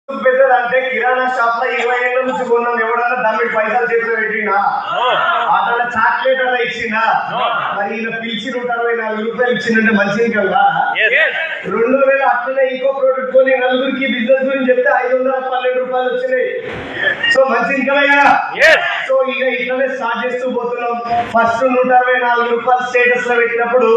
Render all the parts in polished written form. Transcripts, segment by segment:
అంటే కిరాణా షాప్ లో 20 ఏళ్ళ నుంచి కొన్నాం. ఎవడన్నా దాని పైసలు చేతిలో పెట్టినా అతను చాక్లెట్ అలా ఇచ్చిందా? మరి ఈయన పిలిచి 164 రూపాయలు ఇచ్చిందంటే మంచిది కదా. 2000 అట్లనే ఇంకో ప్రోడక్ట్ కొని నలుగురికి బిజినెస్ గురించి చెప్తే 512 రూపాయలు వచ్చినాయి. సో మంచిది కదా. సో ఇక ఇట్లనే స్టార్ట్ చేస్తూ పోతున్నాం. ఫస్ట్ 164 రూపాయలు స్టేటస్ లో పెట్టినప్పుడు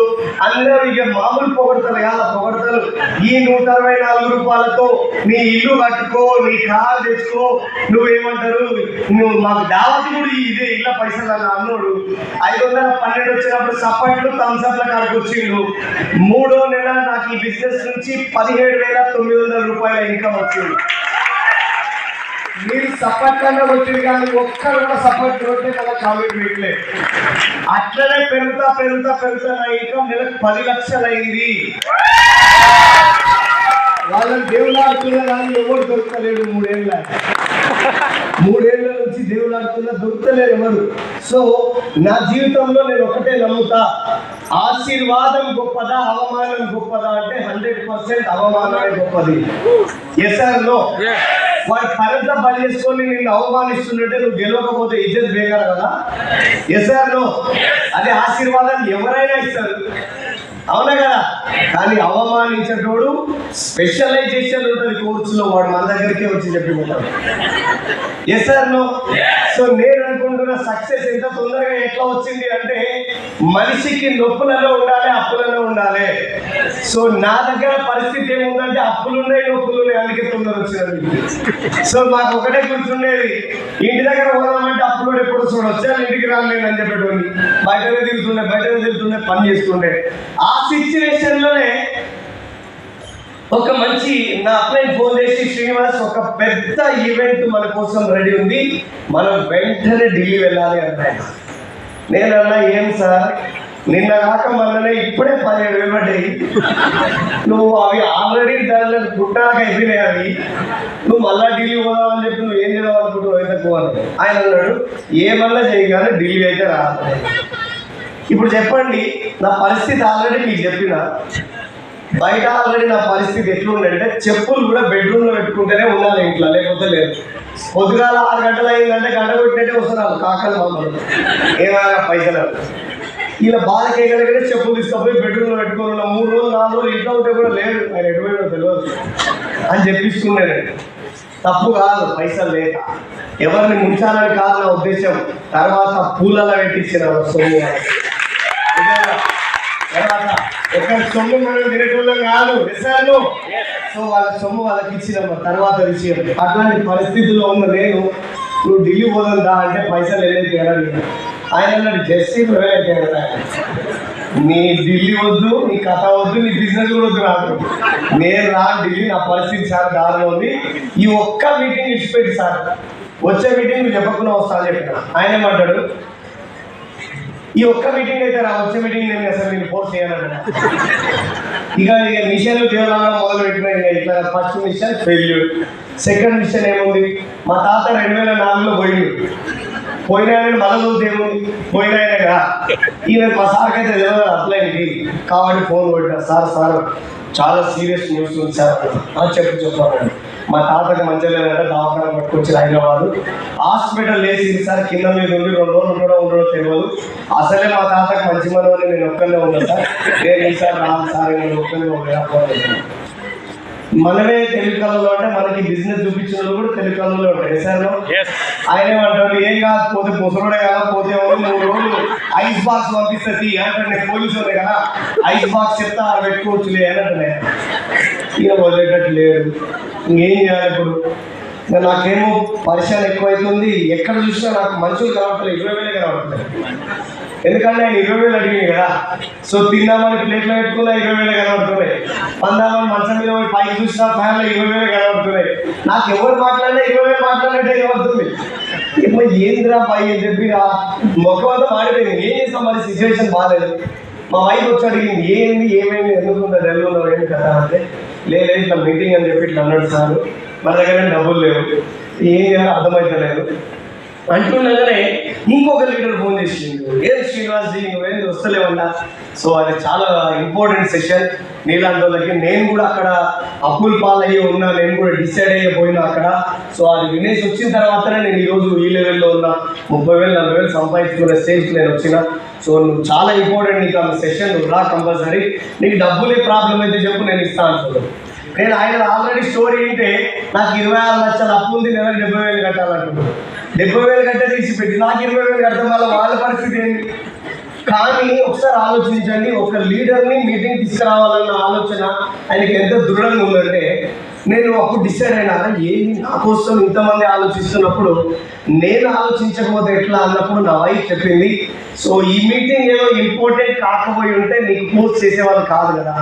అందరూ ఇక మామూలు పొగడతారు కదా, పొగడతారు. ఈ 164 రూపాయలతో నీ ఇల్లు కట్టుకో, నీ కారు తెచ్చుకో, నువ్వేమంటారు, నువ్వు మాకు దావతి కూడా ఇదే ఇళ్ళ పైసలు అన్న అన్నోడు 512 వచ్చినప్పుడు సపట్లు థమ్స్అప్ల కాడికి వచ్చిండు. 3వ నెల నాకు ఈ బిజినెస్ నుంచి 17,900 రూపాయల ఇన్కమ్ వచ్చింది. మీరు సపోర్ట్గానే వచ్చింది కానీ ఒక్కరు కూడా సపోర్ట్ కొట్టే కదా కామెంట్ పెట్టలేదు. అట్లనే పెరుగుతా పెరుగుతా పెరుగుతా నా ఇన్కమ్ నెలకు 10 లక్షలు అయింది. వాళ్ళని దేవులాడుతున్నా కానీ ఎవరు దొరకలేడు. 3 ఏళ్ళ నుంచి దేవులాడుతున్నా దొరకలేరు ఎవరు. సో నా జీవితంలో నేను ఒకటే నమ్ముతా, ఆశీర్వాదం గొప్పదా అవమానం గొప్పదా అంటే 100% అవమానమే గొప్పది. Yes or no? వాడు పరంతా పని చేసుకొని నిన్ను అవమానిస్తుంటే నువ్వు గెలవకపోతే ఇజ్జత్ బేగారు కదా. Yes or no? అదే ఆశీర్వాదం ఎవరైనా ఇస్తారు, అవునా కదా. కానీ అవమానించేటోడు స్పెషలైజేషన్ ఉంటుంది కోర్సులో, వాడు మన దగ్గరికే వచ్చి చెప్పిపోతాడు. Yes sir no? సో నేను అనుకుంటున్న సక్సెస్ ఎంత తొందరగా ఎట్లా వచ్చింది అంటే మనిషికి నొప్పులలో ఉండాలి, అప్పులలో ఉండాలి. సో నా దగ్గర పరిస్థితి ఏముందంటే అప్పులున్నాయి, నొప్పులున్నాయి, అందుకే తొందర వచ్చినది. సో మాకు ఒకటే కూర్చుండేది, ఇంటి దగ్గర పోదామంటే అప్పులు ఎప్పుడు చూడొచ్చా, ఇంటికి రాలేను అని చెప్పేటోని బయటనే తిరుగుతుండే పని చేస్తుండే. ఆ సిచ్యువేషన్ లోనే ఒక మంచి నా అప్లైన్ ఫోన్ చేసి, శ్రీనివాస్ ఒక పెద్ద ఈవెంట్ మన కోసం రెడీ ఉంది, మనం వెంటనే ఢిల్లీ వెళ్ళాలి అన్నాడు. నేను అన్నా, ఏం సార్ నిన్న కాక మొన్ననే ఇప్పుడే 17,000 పడ్డాయి, నువ్వు అవి ఆల్రెడీ దానిలో గుట్టాక అయిపోయినాయి, అవి నువ్వు మళ్ళా ఢిల్లీ పోదామని చెప్పి నువ్వు ఏం చేద్దాం అనుకుంటున్నావు అయితే పోవాలి. ఆయన అన్నాడు, ఏమన్నా చేయగానే ఢిల్లీ అయితే రాదు. ఇప్పుడు చెప్పండి, నా పరిస్థితి ఆల్రెడీ మీకు చెప్పిన, బయట ఆల్రెడీ నా పరిస్థితి ఎట్లుందంటే చెప్పులు కూడా బెడ్రూమ్లో పెట్టుకుంటేనే ఉండాలి ఇంట్లో, లేకపోతే లేదు. పొద్దుగాల 6 గంటలు అయిందంటే గంట కొట్టినట్టే వస్తున్నారు కాకలు మామూలు, ఏమైనా పైసలు. ఇలా బాధ కేయగలిగితే చెప్పులు తీసుకపోయి బెడ్రూమ్లో పెట్టుకుని 3 రోజులు 4 రోజులు ఇంట్లో ఉంటే కూడా లేదు, ఆయన ఎటువైనా తెలియదు అని చెప్పిస్తున్నాను. తప్పు కాదు పైసలు లేక, ఎవరిని ముంచాలని కాదు నా ఉద్దేశం. తర్వాత పూలలో పెట్టించిన సొమ్ము, తర్వాత ఒకరి సొమ్ము మనం తినేటోళ్ళం కాదు. విషయాలు సో వాళ్ళ సొమ్ము వాళ్ళకి ఇచ్చినాము తర్వాత విషయం. అట్లాంటి పరిస్థితుల్లో ఉన్న నేను, నువ్వు ఢిల్లీ పోదా అంటే పైసలు వెళ్ళేది కదా. ఆయన అన్నాడు, జస్టిస్ కదా, నీ ఢిల్లీ వద్దు, నీ కథ వద్దు, నీ బిజినెస్ కూడా వద్దు నాకు, నేను రా ఢిల్లీ, నా పరిస్థితి చాలా దారిలో ఉంది, ఈ ఒక్క మీటింగ్ ఇచ్చిపెట్టి సార్, వచ్చే మీటింగ్ నువ్వు చెప్పకుండా వస్తా అని చెప్పిన. ఆయన ఏమంటాడు, ఈ ఒక్క మీటింగ్ అయితే రా, వచ్చే మీటింగ్ నేను అసలు నేను ఫోర్స్ చేయాలంట. ఇక మిషన్ దేవాలయం మొదలు పెట్టినా, ఇట్లా first mission failure. Second mission ఏముంది, మా తాత 2004లో పోయినా మళ్ళీ ఏముంది, పోయినాయనే కదా. ఈయన మా సార్కి అయితే తెలియదు అప్లైన్కి, కాబట్టి ఫోన్ కొట్టినా, సార్ చాలా సీరియస్ న్యూస్ ఉంది సార్. చెప్పాను, మా తాతకి మంచిగా లేదంటే దవాఖాన పట్టుకొచ్చి హైదరాబాద్ హాస్పిటల్ వేసింది సార్, కింద మీద ఉండి 2 రోజులు ఉండడో తెలియదు. అసలే మా తాతకి మంచి మనవని నేను ఒక్కనే ఉన్నా సార్, నేను ఈసారి రాను సార్, నేను ఒక్కనే ఉండేది. మనమే తెలుగు కళలో అంటే మనకి బిజినెస్ చూపించిన కూడా తెలుగు కళలో ఉంటాయి సార్. ఆయన ఏమంటాడు, ఏం కాదు పోతే ముసలుడే కదా, పోతే 3 రోజులు ఐస్ బాక్స్ పంపిస్తుంది అంటే, నేను పోలీసు ఉన్నాయి కదా, ఐస్ బాక్స్ చెప్తా పెట్టుకోవచ్చులే అని అంటే ఇక వదిలేటట్టు లేదు. ఇంకేం చేయాలి ఇప్పుడు? నాకేమో పరిశ్రమ ఎక్కువైతుంది, ఎక్కడ చూసినా నాకు మనుషులు కావట్లేదు, 20,000 కావట్లేదు. ఎందుకంటే ఆయన 20,000 అడిగింది కదా. సో తిందామని ప్లేట్లో పెట్టుకున్నా 20,000 కనబడుతున్నాయి, పందామని మంచం మీద పోయి పైకి చూసినా ఫ్యాన్లో 20,000 కనబడుతున్నాయి. నాకు ఎవరు మాట్లాడినా 20,000 మాట్లాడినట్టే కనబడుతుంది. ఇప్పుడు ఏంద్రా పై అని చెప్పి మొక్క అంతా మాడిపోయింది. ఏం చేస్తాం, మరి సిచ్యువేషన్ బాగాలేదు. మా వైఫ్ వచ్చి అడిగింది, ఏమైంది, ఎందుకు డల్ ఉన్నావు, ఏమి కదా అంటే, లేదు ఇట్లా మీటింగ్ అని చెప్పి ఇట్లా అన్నాడు సార్, మన దగ్గర డబ్బులు లేవు, ఏం చేయాలో అర్థమవుతలేదు, అంటుండగానే ఇంకొక లీడర్ ఫోన్ చేసిండు, ఏం శ్రీనివాస్జీ నువ్వేంది వస్తలేవన్నా. సో అది చాలా ఇంపార్టెంట్ సెషన్ నీలాంటి వాళ్ళకి. నేను కూడా అక్కడ అప్పుల పాలయ్యి ఉన్నా, నేను కూడా డిసైడ్ అయిపోయినా అక్కడ. సో అది వినేసి వచ్చిన తర్వాతనే నేను ఈరోజు ఈ లెవెల్లో ఉన్నా, 30,000 40,000 సంపాదించుకునే స్టేజ్కి నేను వచ్చిన. సో నువ్వు చాలా ఇంపార్టెంట్, నీకు ఆ సెషన్ నువ్వు రా కంపల్సరీ. నీకు డబ్బులే ప్రాబ్లం అయితే చెప్పు, నేను ఇస్తాను అంటున్నాను. నేను ఆయన ఆల్రెడీ స్టోరీ ఏంటే నాకు 26 లక్షల అప్పు ఉంది, నెలకు 70,000 కట్టాలంటున్నాను. 70,000 కట్టే తీసిపెట్టి నాకు 20,000 కడతాం వల్ల వాళ్ళ పరిస్థితి ఏంటి? కానీ ఒకసారి ఆలోచించండి, ఒక లీడర్ని మీటింగ్ తీసుకురావాలన్న ఆలోచన ఆయనకి ఎంత దృఢంగా ఉందంటే, నేను అప్పుడు డిసైడ్ అయినా ఏంటి నా కోసం ఇంతమంది ఆలోచిస్తున్నప్పుడు నేను ఆలోచించకపోతే ఎట్లా అన్నప్పుడు నా వైఫ్ చెప్పింది, సో ఈ మీటింగ్ ఏదో ఇంపార్టెంట్ కాకపోయి ఉంటే నీకు పోస్ట్ చేసేవాళ్ళు కాదు కదా.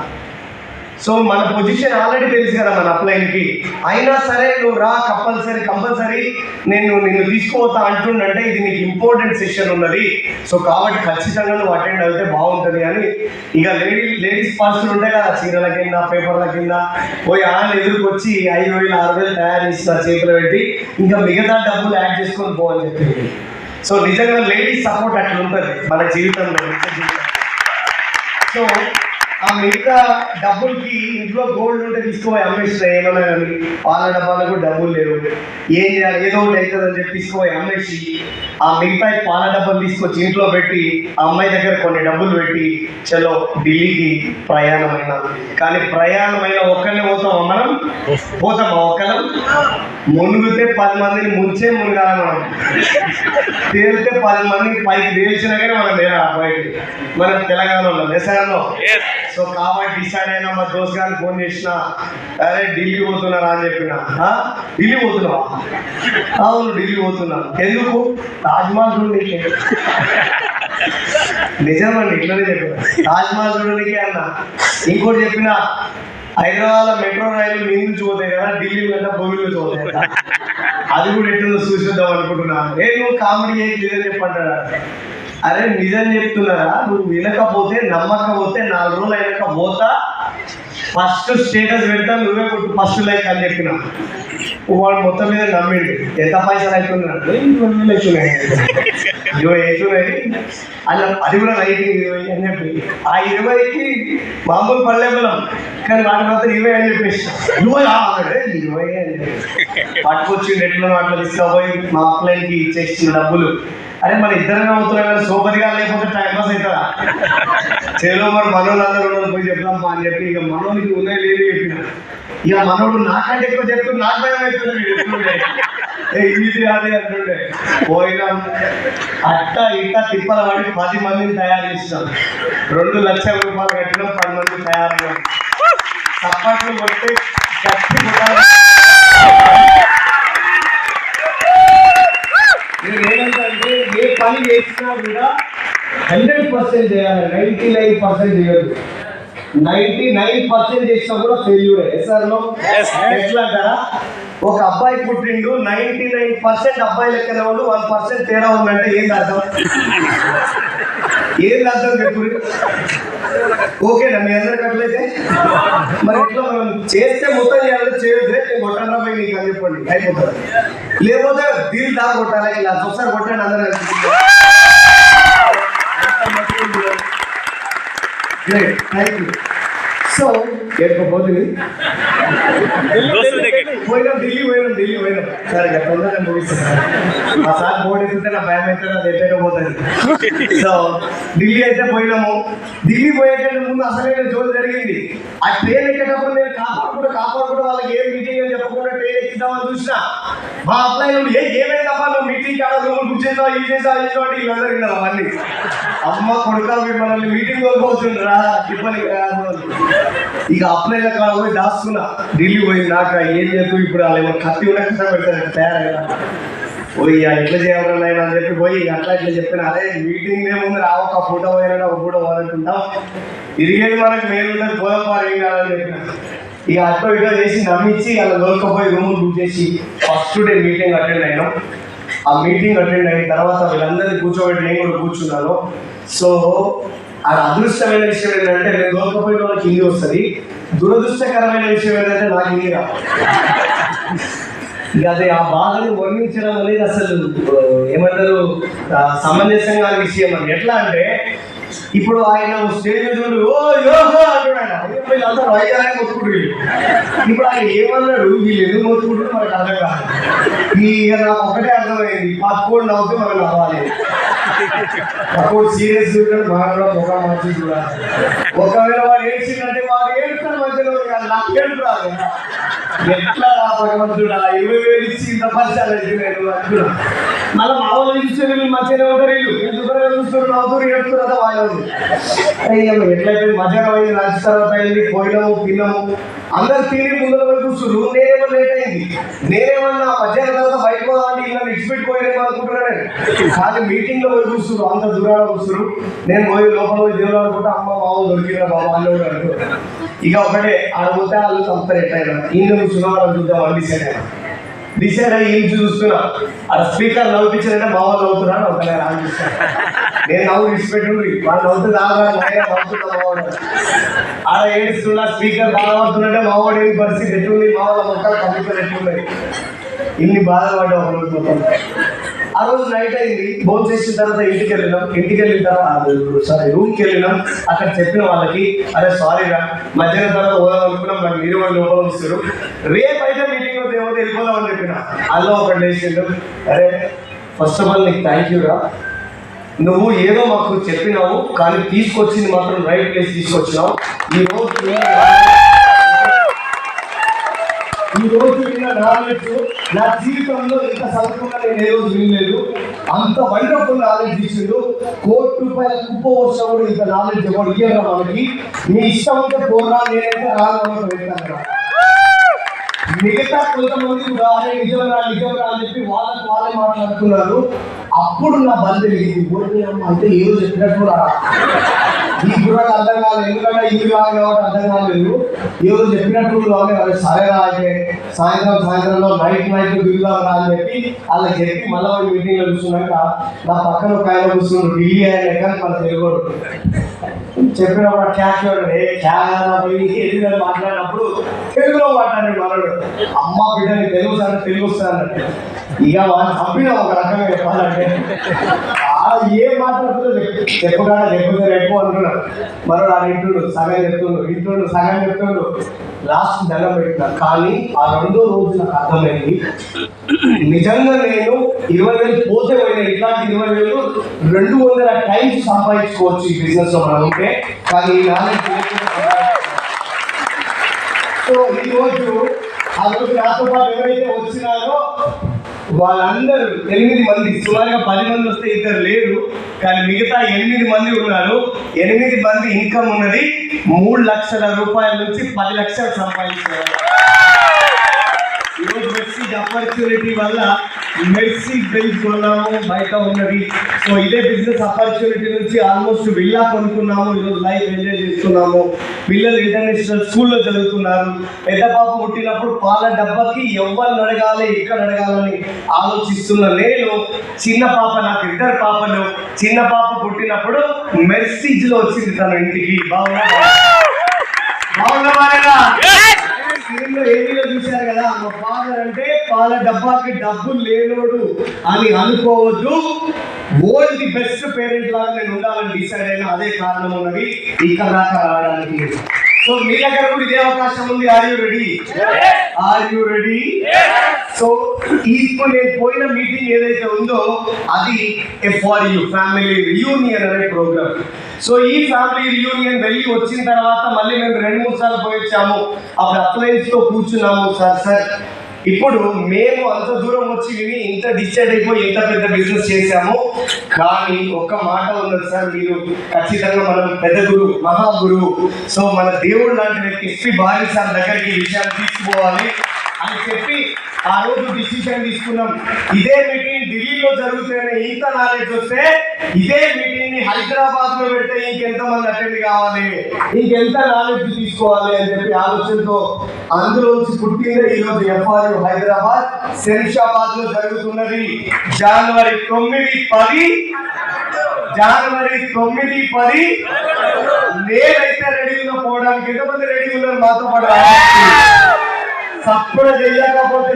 సో మన పొజిషన్ ఆల్రెడీ తెలుసు కదా మన అప్లైన్కి, అయినా సరే నువ్వు రా కంపల్సరీ నేను నిన్ను తీసుకుపోతా అంటుండంటే ఇది నీకు ఇంపార్టెంట్ సెషన్ ఉన్నది. సో కాబట్టి ఖచ్చితంగా నువ్వు అటెండ్ అయితే బాగుంటుంది అని. ఇక లేడీస్ పాస్టులు ఉంటాయి కదా, చీరల కింద పేపర్ల కింద పోయి ఆయన ఎదురుకొచ్చి 5,000 6,000 తయారు చేసి నా చేతిలో పెట్టి ఇంకా మిగతా డబ్బులు యాడ్ చేసుకొని పోవని చెప్పింది. సో నిజంగా లేడీస్ సపోర్ట్ అట్లా ఉంటుంది మన జీవితంలో. సో ఆ మిగతా డబ్బులకి ఇంట్లో గోల్డ్ ఉంటే తీసుకుపోయి అమ్మేసిన ఏమన్నా కానీ పాల డబ్బాలకు డబ్బులు లేవు, ఏం చేయాలి ఏదో ఒకటి అవుతుందని చెప్పి తీసుకుపోయి అమ్మేసి ఆ మిగతా పాల డబ్బాలు తీసుకొచ్చి ఇంట్లో పెట్టి ఆ అమ్మాయి దగ్గర కొన్ని డబ్బులు పెట్టి చలో ఢిల్లీకి ప్రయాణమైన. కానీ ప్రయాణమైన ఒక్కరినే పోతామా మనం? పోతామా ఒక్కరం? మునుగుతే 10 మందిని ముంచే మునగాల మనం, తేలితే 10 మందిని పైకి తేల్చినా కానీ మనం లేదా బయటికి. మనం తెలంగాణలో దేశంలో. సో కాబట్టి డిసైడ్ అయినా మా దోస్త్ గారిని ఫోన్ చేసిన, అరే ఢిల్లీ పోతున్నారా అని చెప్పిన. ఢిల్లీ పోతున్నావా? అవును ఢిల్లీ పోతున్నా. ఎందుకు? తాజ్మహల్ చూడడానికి. నిజమండి, ఇట్లనే చెప్పిన, తాజ్మహల్ చూడడానికి అన్న. ఇంకోటి చెప్పిన, హైదరాబాద్ మెట్రో రైలు మీ నుంచి పోతాయి కదా, ఢిల్లీ కంటే భూమి నుంచి పోతాయి కదా, అది కూడా ఎట్లా చూసిద్దాం అనుకుంటున్నాను. నువ్వు కామెడీ ఏం చెప్పంటారా? అరే నిజం చెప్తున్నారా, నువ్వు వినకపోతే నమ్మకపోతే 4 రోజులు అయినాక పోతా, ఫస్ట్ స్టేటస్ పెడతా, నువ్వే కొట్టు ఫస్ట్ లైక్ అని చెప్పిన. వాడు మొత్తం మీద నమ్మిండు. ఎంత పైసలు అవుతున్నాడు? 20,000 అవుతున్నాయి. 20 అవుతున్నాయి అలా, అది కూడా రైటింగ్ 20 అని చెప్పి ఆ 20కి మామూలు పల్లెబలం, కానీ వాటి మాత్రం 20 అని చెప్పేసి 20 అని చెప్పి పట్టుకొచ్చి నెట్లో అట్లా తీసుకుపోయి మా అప్లైన్కి ఇచ్చేసిన డబ్బులు. అరే మన ఇద్దరమే అవుతున్నాయి కానీ సోపతిగా లేకపోతే టైం పాస్ అవుతుందా? చేలో మరి మనోళ్ళందరూ పోయి చెప్తాం అని చెప్పి ఇక మనోడికి ఉన్నాయి లేదు చెప్పిన. ఇక మనోడు నాకంటే ఎక్కువ చెప్తూ నాకు భయం అవుతుంది, ఇది అది అంటుండే. పోయినాం అట్టా ఇట్టా తిప్పల పడి 10 మందిని తయారు చేసినాం. 2 లక్షల రూపాయలు కట్టినాం, 10 మంది తయారయ్యాం. చప్పట్లు కొట్టి గట్టి నేను ఏమంటే ఏ పని చేసినా కూడా 100% చేయాలి, 99% చేయొద్దు. 99% చేసినా కూడా ఫెయిల్యూరే. ఎస్ఆర్లో ఎట్లా అంటారా? ఒక అబ్బాయి పుట్టిండు, 99% అబ్బాయి లెక్కనే వాళ్ళు, 1% తేడా ఉందంటే ఏంది అర్థం? ఏంది అర్థం చెప్పు? ఓకేనా మీ అందరికి అట్లయితే? మరి ఎట్లా మనం చేస్తే మొత్తం చేయాలి, చేయొద్దే నేను కొట్టాలా పోయి నీకు అని చెప్పండి అయిపోతుంది. లేకపోతే దీని దాకా కొట్టాలి, ఇలా ఒకసారి కొట్టండి అందరూ కలిసి. Great, thank you. సో పోతుంది పోయినాం ఢిల్లీ పోయినాం సరే తొందరగా ముగిస్తున్నాను. ఆ సార్ బోర్డు ఎత్తుంటే నా భయం అయితే అది ఎట్లయితే పోతుంది. సో ఢిల్లీ అయితే పోయినాము. ఢిల్లీ పోయేకంటే ముందు అసలైన జోలు జరిగింది. ఆ ట్రైన్ ఎక్కేటప్పుడు నేను కాపాడుకుంటూ వాళ్ళకి ఏం మీటింగ్ అని చెప్పకుండా ట్రైన్ ఎక్కిద్దామని చూసినా మా అప్లై ఏమైందమ్మా నువ్వు మీటింగ్ కాడ రూమ్ బుక్ చేసావు, ఈ చేసావు ఈ చోటి వీళ్ళందరూ విన్నారు అవన్నీ. అమ్మ కొడుకా మనల్ని మీటింగ్ పోతుండ్రా ఇబ్బంది కాదు. ఇక అప్లై కాడ పోయి దాచుకున్నా. ఢిల్లీ పోయింది నాకు ఏం చేస్తూ ఇప్పుడు వాళ్ళు ఏమో కత్తి కూడా కష్టం పెడతారు తయారయ్యా. పోయి ఎట్లా చేయాలన్నా అని చెప్పి పోయి అట్లా ఇట్లా చెప్పిన. అదే మీటింగ్ ఏముంది రా, ఒక పూట పోయినా ఒక పూట పోవాలనుకుంటాం, తిరిగేది మనకు మేలు ఉంటుంది, పోదాం ఏం కాదని చెప్పిన. ఇక అట్లా ఇట్లా చేసి నమ్మించి అలా దొరకపోయి రూమ్ బుక్ చేసి ఫస్ట్ డే మీటింగ్ అటెండ్ అయినాం. ఆ మీటింగ్ అటెండ్ అయిన తర్వాత వీళ్ళందరినీ కూర్చోబెట్టి నేను కూడా కూర్చున్నాను. సో అది అదృష్టమైన విషయం ఏంటంటే నేను దొరకపోయిన వాళ్ళకి హిందీ వస్తుంది, దురదృష్టకరమైన విషయం ఏంటంటే నాకు హిందీ రాదు. ఇక అది ఆ బాధను వర్ణించడం అనేది అసలు ఏమంటారు సమంజసంగా విషయం అని. ఎట్లా అంటే ఇప్పుడు ఆయన స్టేజ్ చూడు ఓ యోహో అంటున్నాడు, వీళ్ళందరూ వైద్యాన్ని మొత్తుకుంటారు. ఇప్పుడు ఆయన ఏమన్నాడు, వీళ్ళు ఎందుకు మొత్తుకుంటారు మనకు అర్థం కాదు. ఇక నాకు ఒకటే అర్థమైంది, పక్కోడు నవ్వుతూ మనం నవ్వాలి, పక్కోడు సీరియస్ చూడాలి, మనం కూడా ముఖం మంచి చూడాలి. ఒకవేళ వాడు ఏడ్చిందంటే వాడు ఏడుస్తాడు మధ్యలో, నాకు ఏడుపు రాదు. ఎట్లా భగవంతుడా 20,000 ఇచ్చి ఇంత పరిచయాలు నేను అంటున్నా. మళ్ళీ మా వాళ్ళు చూస్తే వీళ్ళు మంచిగానే ఉంటారు, వీళ్ళు శుభ్రంగా చూస్తారు, నవ్వుతారు, ఏడుస్తారు. వాళ్ళు ఎట్లయితే మధ్యాహ్నం అయింది, లంచ్ తర్వాత అయింది, పోయినాము తిన్నాము, అందరు తిరిగి ముందర పోయి కూర్చున్నారు. నేనేమో లేట్ అయింది, నేనేమన్నా మధ్యాహ్నం తర్వాత బయట పోదామంటే ఇలా విడిచిపెట్టుకోలేమో అనుకుంటున్నాను. కానీ మీటింగ్ లో పోయి కూర్చున్నారు, అంత దూరాలు కూర్చున్నారు. నేను పోయి లోపల పోయి దేవుడు అనుకుంటే అమ్మ మామూలు దొరికిన బాబు వాళ్ళు కూడా అనుకుంటారు. ఇక ఒకటే ఆడపోతే వాళ్ళు కంపేర్ ఎట్లయినా ఈయన కూర్చున్నా వాళ్ళు చూద్దాం డిసైడ్ అయ్యి ఏం చూస్తున్నా. ఆ స్పీకర్ నవ్వుపించారంటే మా వాళ్ళు నవ్వుతున్నాను, ఒక నేను ఆలోచిస్తాను. నేను నవ్వు విడిచిపెట్టు, వాళ్ళు నవ్వుతుంది నవ్వుతున్నా మావాడు ఆడ ఏడుస్తున్నా. స్పీకర్ బాగా పడుతుందంటే మావాడు ఏమి పరిస్థితి ఎట్లుంది, మా వాళ్ళ మొక్కలు కంప్యూటర్ ఎట్లున్నాయి. ఇన్ని బాధపడ్డా ఒక రోజు మొత్తం. ఆ రోజు నైట్ అయింది, భోజనం చేసిన తర్వాత ఇంటికి వెళ్ళిన తర్వాత రూమ్కి వెళ్ళినాం. అక్కడ చెప్పిన వాళ్ళకి అరే సారీ రా, మధ్యాహ్నం తర్వాత పోదాం అనుకున్నాం, మరి మీరు వాళ్ళు లోపల వస్తారు, రేపు అయితే మీటింగ్ ఏమో వెళ్ళిపోదాం అని చెప్పిన. అందులో ఒకటి లేచిండు, అరే ఫస్ట్ ఆఫ్ ఆల్ నీకు థ్యాంక్ యూ రా, నువ్వు ఏదో మాకు చెప్పినావు కానీ తీసుకొచ్చింది మాత్రం రైట్ ప్లేస్ తీసుకొచ్చినావు. ఈ రోజు విన్న నాలెడ్జ్ నా జీవితంలో ఇంత చదువుకున్నా నేను ఏ రోజు వినలేదు. అంత వండర్ఫుల్ నాలెడ్జ్ ఇచ్చిండు. ₹1,00,00,000 కుప్ప వర్షం కూడా ఇంత నాలెడ్జ్ ఎవరు ఇయ్యారు మనకి. మీ ఇష్టం ఉంటే పోరా, నేనైతే రాను పెడతాను. మిగతా కొంతమంది కూడా అదే నిజం రా అని చెప్పి వాళ్ళకి వాళ్ళే మాట్లాడుతున్నారు. అప్పుడు నా బంద్ తెలిగింది, అంటే ఏదో చెప్పినట్టు ఈ గుర్రాలు అర్థం కాలేదు, ఎందుకంటే ఇది కాదు కాబట్టి అర్థం కాలేదు. ఏదో చెప్పినట్టు వాళ్ళు సరేరా అయితే సాయంత్రంలో నైట్ దిగుదాం రా అని చెప్పి వాళ్ళకి చెప్పి మళ్ళీ మీటింగ్లో కూర్చున్నాక నా పక్కన ఒక ఆయన కూర్చున్నాడు, ఢిల్లీ ఆయన కానీ మన తెలుగు చెప్పినప్పుడు మాట్లాడినప్పుడు తెలుగులో మాట్లాడాడు మనడు. అమ్మ బిడ్డని తెలుగు వస్తానంటే ఇక వాళ్ళు చంపిన ఒక రకంగా చెప్పాలంటే ఏం మాట్లాడుతుందో చెప్పకుండా చెప్పితే ఎక్కువ అంటున్నాడు. మరో ఆ ఇంటుడు సగం చెప్తుండు లాస్ట్ దండం పెట్టినా. కానీ ఆ 2వ రోజు నాకు అర్థమైంది, నిజంగా నేను 20,000 పోతే పోయినా ఇట్లాంటి 20,000 200 టైమ్స్ సంపాదించుకోవచ్చు ఈ బిజినెస్ లో మనం ఉంటే. కానీ సో ఈరోజు ఆ రోజు నాతో పాటు ఎవరైతే వచ్చినారో వాళ్ళందరూ 8 మంది, సుమారుగా 10 మంది వస్తే ఇద్దరు లేరు, కానీ మిగతా 8 మంది ఉన్నారు. 8 మంది ఇన్కమ్ ఉన్నది ₹3,00,000 నుంచి 10 లక్షలు సంపాదించారు. ఈరోజు మెర్సీజ్ ఆపర్చునిటీ వల్ల మెర్సీజ్ బెంచ్ కొన్నాము, బయట ఉన్నది. సో ఇదే బిజినెస్ ఆపర్చునిటీ నుంచి ఆల్మోస్ట్ విల్లా కొనుక్కున్నాము. ఈరోజు లైఫ్ ఎంజాయ్ చేస్తున్నాము. పిల్లలు ఇంటర్నేషనల్ స్కూల్లో చదువుతున్నారు. పెద్ద పాప పుట్టినప్పుడు పాల డబ్బాకి ఎవరిని అడగాలి, ఎక్కడ అడగాలని ఆలోచిస్తున్న నేను, చిన్న పాప, నాకు 2 పాపలు, చిన్న పాప పుట్టినప్పుడు మెర్సీజ్ లో వచ్చింది తన ఇంటికి. బాగున్నా ఏమీలో చూశారు కదా, మా ఫాదర్ అంటే పాల డబ్బాకి డబ్బులు లేనోడు అని అనుకోవద్దు. ఓల్డ్ ది బెస్ట్ పేరెంట్ లాగా నేను ఉండాలని డిసైడ్ అయినా. అదే కారణం ఉన్నది ఇక్కడ దాకా రావడానికి. సో మీ దగ్గర కూడా ఇదే అవకాశం ఉంది. Are you ready? సో ఇప్పుడు నేను పోయిన మీటింగ్ ఏదైతే ఉందో అది FRU ఫ్యామిలీ రియూనియన్ అనే ప్రోగ్రామ్. సో ఈ ఫ్యామిలీ రియూనియన్ వెళ్ళి వచ్చిన తర్వాత మళ్ళీ మేము 2-3 సార్లు పోయి వచ్చాము. అప్పుడు అప్లయన్స్ తో కూర్చున్నాము. సార్ ఇప్పుడు మేము అంత దూరం వచ్చి విని ఇంత డిసైడ్ అయిపోయి ఇంత పెద్ద బిజినెస్ చేశాము, కానీ ఒక్క మాట ఉన్నది సార్, మీరు ఖచ్చితంగా మనం పెద్ద గురువు, మహాగురువు, సో మన దేవుడు లాంటి వ్యక్తి ఎస్పీ బారీ సార్ దగ్గరికి ఈ విషయాన్ని తీసుకుపోవాలి అని చెప్పి ఆ రోజు డిసిషన్ తీసుకున్నాం. ఇదే మీటింగ్ ఢిల్లీలో జరుగుతున్న ఇంత నాలెడ్జ్ వస్తే ఇదే మీటింగ్ ని హైదరాబాద్ లో పెడితే ఇంకెంతమంది అటెండ్ కావాలి, ఇంకెంత నాలెడ్జ్ తీసుకోవాలి అని చెప్పి ఆలోచనతో అందులోంచి పుట్టిందే ఈరోజు FRU హైదరాబాద్ శంషాబాద్ లో జరుగుతున్నది. జనవరి 9-10 నేనైతే రెడీ ఉన్నా పోవడానికి. ఎంతమంది రెడీ ఉన్నారు మాతో పాటు? తప్పుడు చెయ్యకపోతే